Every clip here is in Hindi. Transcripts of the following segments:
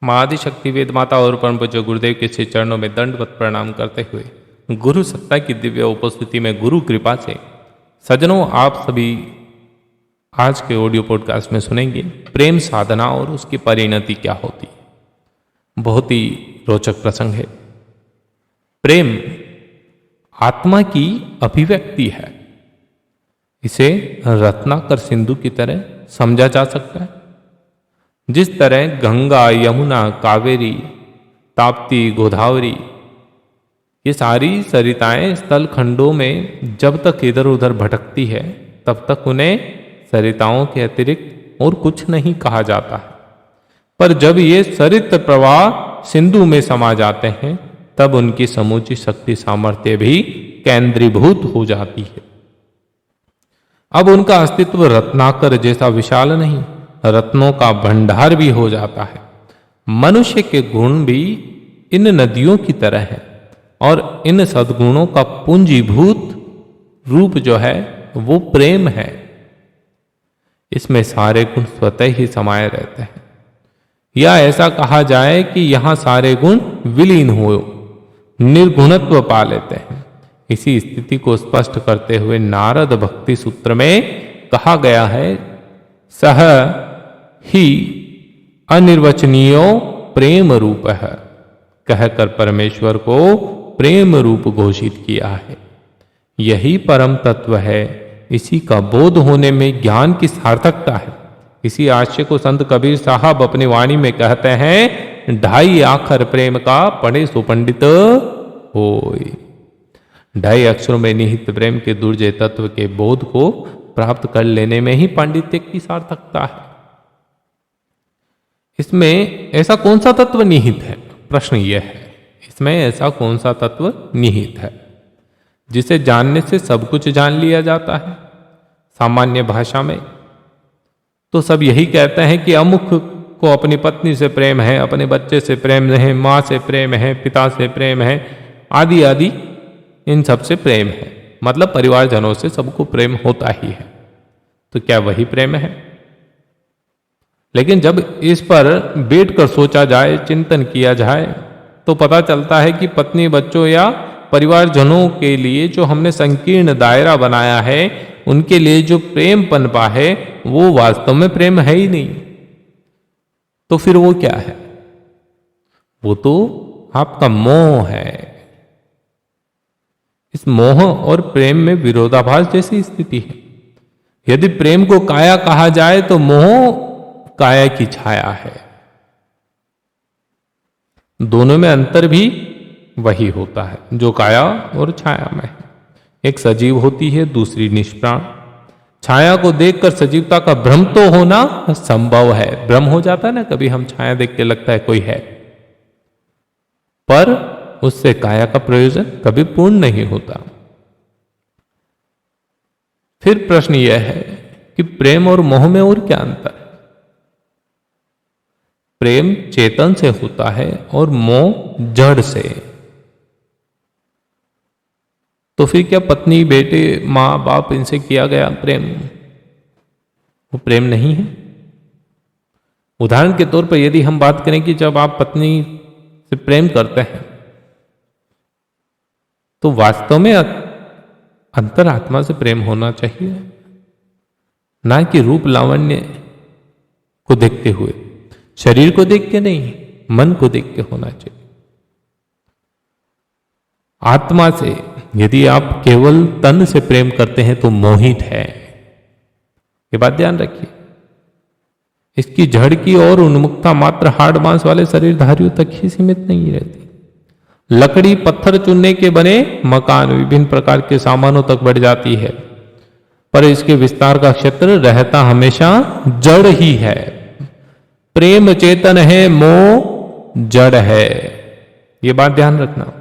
माँ आदिशक्ति वेद माता और परम पूज्य गुरुदेव के श्री चरणों में दंडवत प्रणाम करते हुए गुरु सत्ता की दिव्य उपस्थिति में गुरु कृपा से सज्जनों आप सभी आज के ऑडियो पॉडकास्ट में सुनेंगे प्रेम साधना और उसकी परिणति क्या होती है। बहुत ही रोचक प्रसंग है। प्रेम आत्मा की अभिव्यक्ति है। इसे रत्नाकर सिंधु की तरह समझा जा सकता है। जिस तरह गंगा, यमुना, कावेरी, ताप्ती, गोदावरी ये सारी सरिताएं स्थल खंडों में जब तक इधर उधर भटकती है तब तक उन्हें सरिताओं के अतिरिक्त और कुछ नहीं कहा जाता है। पर जब ये सरित प्रवाह सिंधु में समा जाते हैं तब उनकी समूची शक्ति सामर्थ्य भी केंद्रीभूत हो जाती है। अब उनका अस्तित्व रत्नाकर जैसा विशाल नहीं, रत्नों का भंडार भी हो जाता है। मनुष्य के गुण भी इन नदियों की तरह है और इन सद्गुणों का पूंजीभूत रूप जो है वो प्रेम है। इसमें सारे गुण स्वतः ही समाये रहते हैं, या ऐसा कहा जाए कि यहां सारे गुण विलीन हो निर्गुणत्व पा लेते हैं। इसी स्थिति को स्पष्ट करते हुए नारद भक्ति सूत्र में कहा गया है, सह ही अनिर्वचनीयो प्रेम रूप है, कहकर परमेश्वर को प्रेम रूप घोषित किया है। यही परम तत्व है। इसी का बोध होने में ज्ञान की सार्थकता है। इसी आशय को संत कबीर साहब अपनी वाणी में कहते हैं, ढाई आखर प्रेम का पढ़े सो पंडित होय। ढाई अक्षरों में निहित प्रेम के दुर्जय तत्व के बोध को प्राप्त कर लेने में ही पांडित्य की सार्थकता है। इसमें ऐसा कौन सा तत्व निहित है? प्रश्न यह है, इसमें ऐसा कौन सा तत्व निहित है जिसे जानने से सब कुछ जान लिया जाता है? सामान्य भाषा में तो सब यही कहते हैं कि अमुक को अपनी पत्नी से प्रेम है, अपने बच्चे से प्रेम है, माँ से प्रेम है, पिता से प्रेम है, आदि आदि इन सब से प्रेम है। मतलब परिवारजनों से सबको प्रेम होता ही है। तो क्या वही प्रेम है? लेकिन जब इस पर बैठकर सोचा जाए, चिंतन किया जाए तो पता चलता है कि पत्नी, बच्चों या परिवारजनों के लिए जो हमने संकीर्ण दायरा बनाया है, उनके लिए जो प्रेम पनपा है वो वास्तव में प्रेम है ही नहीं। तो फिर वो क्या है? वो तो आपका मोह है। इस मोह और प्रेम में विरोधाभास जैसी स्थिति है। यदि प्रेम को काया कहा जाए तो मोह काया की छाया है। दोनों में अंतर भी वही होता है जो काया और छाया में है। एक सजीव होती है, दूसरी निष्प्राण। छाया को देखकर सजीवता का भ्रम तो होना संभव है। भ्रम हो जाता है ना, कभी हम छाया देख के लगता है कोई है, पर उससे काया का प्रयोजन कभी पूर्ण नहीं होता। फिर प्रश्न यह है कि प्रेम और मोह में और क्या अंतर है? प्रेम चेतन से होता है और मोह जड़ से। तो फिर क्या पत्नी, बेटे, मां, बाप इनसे किया गया प्रेम वो प्रेम नहीं है? उदाहरण के तौर पर यदि हम बात करें कि जब आप पत्नी से प्रेम करते हैं तो वास्तव में अंतरात्मा से प्रेम होना चाहिए, ना कि रूप लावण्य को देखते हुए, शरीर को देख के नहीं, मन को देख के होना चाहिए। आत्मा से यदि आप केवल तन से प्रेम करते हैं तो मोहित है। ये बात ध्यान रखिए। इसकी जड़ की और उन्मुक्ता मात्र हाड़ मांस वाले शरीरधारियों तक ही सीमित नहीं रहती। लकड़ी, पत्थर चुनने के बने मकान, विभिन्न प्रकार के सामानों तक बढ़ जाती है, पर इसके विस्तार का क्षेत्र रहता हमेशा जड़ ही है। प्रेम चेतन है, मोह जड़ है। ये बात ध्यान रखना।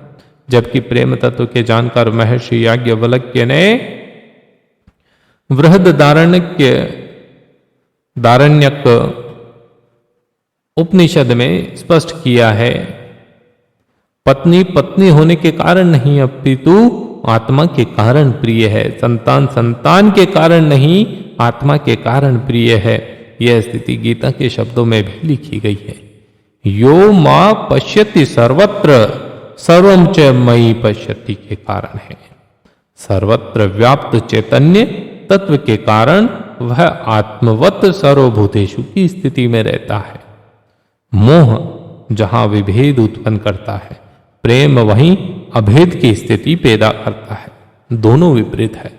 जबकि प्रेम तत्व के जानकार महर्षि याज्ञवल्क्य ने बृहदारण्यक उपनिषद में स्पष्ट किया है, पत्नी पत्नी होने के कारण नहीं अपितु आत्मा के कारण प्रिय है। संतान संतान के कारण नहीं, आत्मा के कारण प्रिय है। यह स्थिति गीता के शब्दों में भी लिखी गई है। यो मां पश्यति सर्वत्र सर्वम च मयि पश्यति के कारण है। सर्वत्र व्याप्त चैतन्य तत्व के कारण वह आत्मवत सर्वभूतेषु की स्थिति में रहता है। मोह जहां विभेद उत्पन्न करता है, प्रेम वहीं अभेद की स्थिति पैदा करता है। दोनों विपरीत है।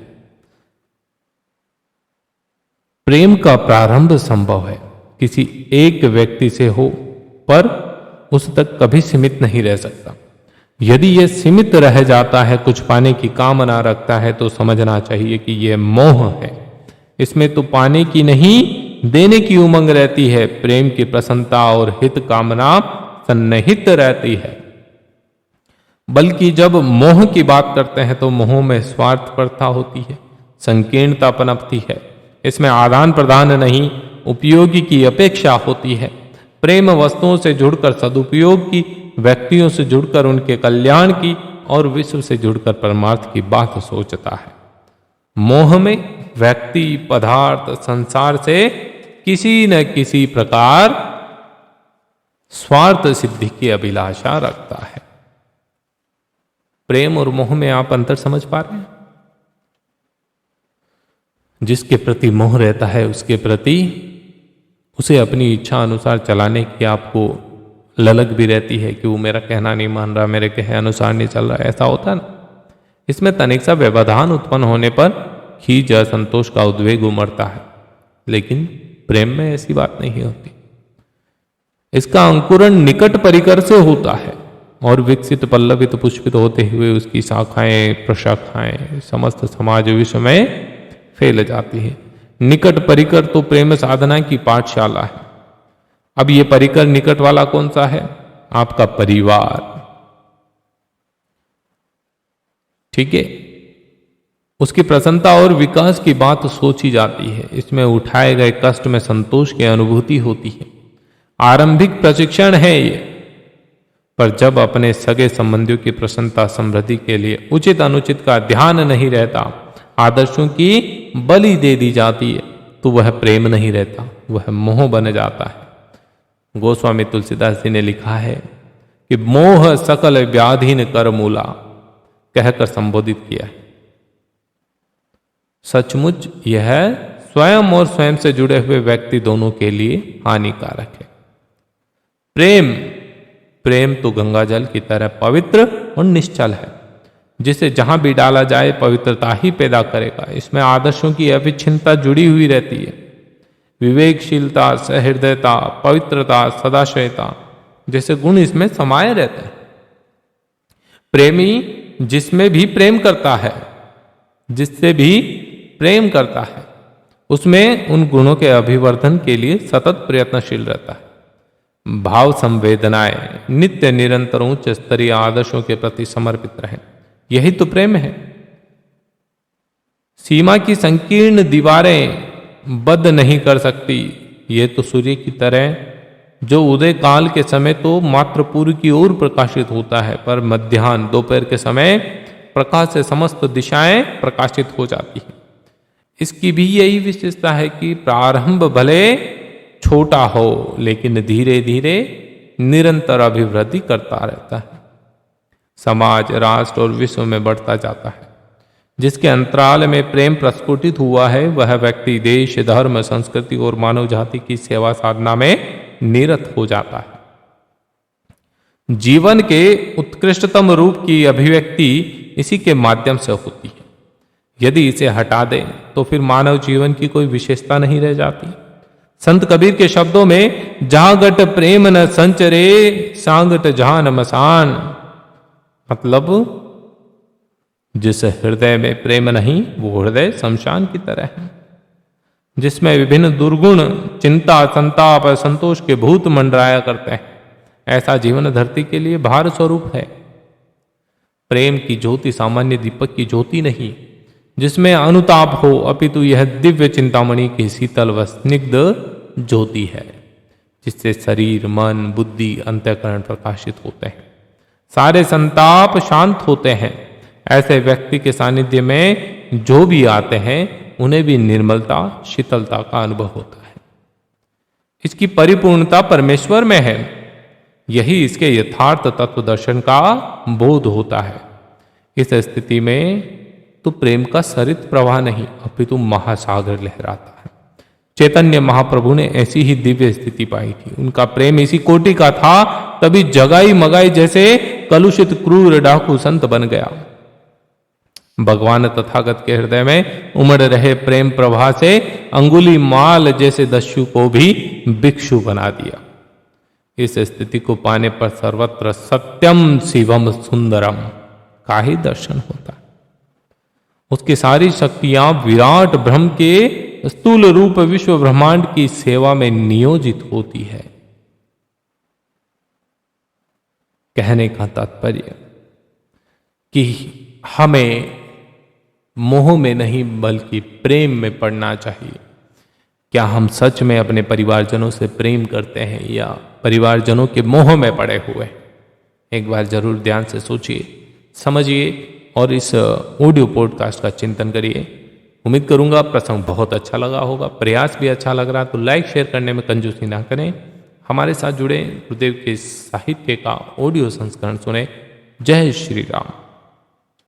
प्रेम का प्रारंभ संभव है किसी एक व्यक्ति से हो, पर उस तक कभी सीमित नहीं रह सकता। यदि यह सीमित रह जाता है, कुछ पाने की कामना रखता है, तो समझना चाहिए कि यह मोह है। इसमें तो पाने की नहीं, देने की उमंग रहती है। प्रेम की प्रसन्नता और हित कामना सन्निहित रहती है। बल्कि जब मोह की बात करते हैं तो मोह में स्वार्थपरता होती है, संकीर्णता पनपती है। इसमें आदान प्रदान नहीं, उपयोगी की अपेक्षा होती है। प्रेम वस्तुओं से जुड़कर सदुपयोग की, व्यक्तियों से जुड़कर उनके कल्याण की और विश्व से जुड़कर परमार्थ की बात सोचता है। मोह में व्यक्ति, पदार्थ, संसार से किसी न किसी प्रकार स्वार्थ सिद्धि की अभिलाषा रखता है। प्रेम और मोह में आप अंतर समझ पा रहे हैं? जिसके प्रति मोह रहता है उसके प्रति उसे अपनी इच्छा अनुसार चलाने की आपको ललक भी रहती है कि वो मेरा कहना नहीं मान रहा, मेरे कहे अनुसार नहीं चल रहा। ऐसा होता है ना। इसमें तनिक सा व्यवधान उत्पन्न होने पर खीज, असंतोष का उद्वेग उमड़ता है। लेकिन प्रेम में ऐसी बात नहीं होती। इसका अंकुरण निकट परिकर से होता है और विकसित, पल्लवित, पुष्पित होते हुए उसकी शाखाएं, प्रशाखाएं समस्त समाज विश्व में फैल जाती है। निकट परिकर तो प्रेम साधना की पाठशाला है। अब ये परिकर निकट वाला कौन सा है? आपका परिवार। ठीक है। उसकी प्रसन्नता और विकास की बात सोची जाती है। इसमें उठाए गए कष्ट में संतोष की अनुभूति होती है। आरंभिक प्रशिक्षण है ये। पर जब अपने सगे संबंधियों की प्रसन्नता, समृद्धि के लिए उचित अनुचित का ध्यान नहीं रहता, आदर्शों की बलि दे दी जाती है, तो वह प्रेम नहीं रहता, वह मोह बन जाता है। गोस्वामी तुलसीदास जी ने लिखा है कि मोह सकल व्याधीन कर मूला कहकर संबोधित किया है। सचमुच यह स्वयं और स्वयं से जुड़े हुए व्यक्ति दोनों के लिए हानिकारक है। प्रेम तो गंगा जल की तरह पवित्र और निश्चल है, जिसे जहां भी डाला जाए पवित्रता ही पैदा करेगा। इसमें आदर्शों की अविच्छिन्नता जुड़ी हुई रहती है। विवेकशीलता, सहृदयता, पवित्रता, सदाशयता जैसे गुण इसमें समाये रहते हैं। प्रेमी जिसमें भी प्रेम करता है, जिससे भी प्रेम करता है, उसमें उन गुणों के अभिवर्धन के लिए सतत प्रयत्नशील रहता है। भाव संवेदनाएं नित्य निरंतर उच्च स्तरीय आदर्शों के प्रति समर्पित रहे, यही तो प्रेम है। सीमा की संकीर्ण दीवारें बद्ध नहीं कर सकती। ये तो सूर्य की तरह जो उदय काल के समय तो मात्र पूर्व की ओर प्रकाशित होता है, पर मध्याह्न दोपहर के समय प्रकाश से समस्त दिशाएं प्रकाशित हो जाती हैं। इसकी भी यही विशेषता है कि प्रारंभ भले छोटा हो, लेकिन धीरे धीरे निरंतर अभिवृद्धि करता रहता है। समाज, राष्ट्र और विश्व में बढ़ता जाता है। जिसके अंतराल में प्रेम प्रस्फुटित हुआ है, वह व्यक्ति देश, धर्म, संस्कृति और मानव जाति की सेवा साधना में निरत हो जाता है। जीवन के उत्कृष्टतम रूप की अभिव्यक्ति इसी के माध्यम से होती है। यदि इसे हटा दें तो फिर मानव जीवन की कोई विशेषता नहीं रह जाती। संत कबीर के शब्दों में जागट प्रेम न संचरे, सांगट जहान मसान, मतलब जिस हृदय में प्रेम नहीं, वो हृदय शमशान की तरह है, जिसमें विभिन्न दुर्गुण, चिंता, संताप, असंतोष के भूत मंडराया करते हैं। ऐसा जीवन धरती के लिए भार स्वरूप है। प्रेम की ज्योति सामान्य दीपक की ज्योति नहीं, जिसमें अनुताप हो, अपितु यह दिव्य चिंतामणि की शीतल व स्निग्ध ज्योति है, जिससे शरीर, मन, बुद्धि, अंतःकरण प्रकाशित होते हैं। सारे संताप शांत होते हैं। ऐसे व्यक्ति के सानिध्य में जो भी आते हैं, उन्हें भी निर्मलता, शीतलता का अनुभव होता है। इसकी परिपूर्णता परमेश्वर में है। यही इसके यथार्थ तत्व दर्शन का बोध होता है। इस स्थिति में तो प्रेम का सरित प्रवाह नहीं अपितु महासागर लहराता है। चैतन्य महाप्रभु ने ऐसी ही दिव्य स्थिति पाई थी। उनका प्रेम इसी कोटि का था, तभी जगाई मगाई जैसे कलुषित क्रूर डाकू संत बन गया। भगवान तथागत के हृदय में उमड़ रहे प्रेम प्रवाह से अंगुली माल जैसे दस्यु को भी भिक्षु बना दिया। इस स्थिति को पाने पर सर्वत्र सत्यम शिवम सुंदरम का ही दर्शन होता है। उसकी सारी शक्तियां विराट ब्रह्म के स्थूल रूप विश्व ब्रह्मांड की सेवा में नियोजित होती है। कहने का तात्पर्य कि हमें मोह में नहीं बल्कि प्रेम में पड़ना चाहिए। क्या हम सच में अपने परिवारजनों से प्रेम करते हैं या परिवारजनों के मोह में पड़े हुए? एक बार जरूर ध्यान से सोचिए, समझिए और इस ऑडियो पॉडकास्ट का चिंतन करिए। उम्मीद करूंगा प्रसंग बहुत अच्छा लगा होगा, प्रयास भी अच्छा लग रहा तो लाइक शेयर करने में कंजूसी ना करें। हमारे साथ जुड़े, गुरुदेव के साहित्य का ऑडियो संस्करण सुने। जय श्री राम।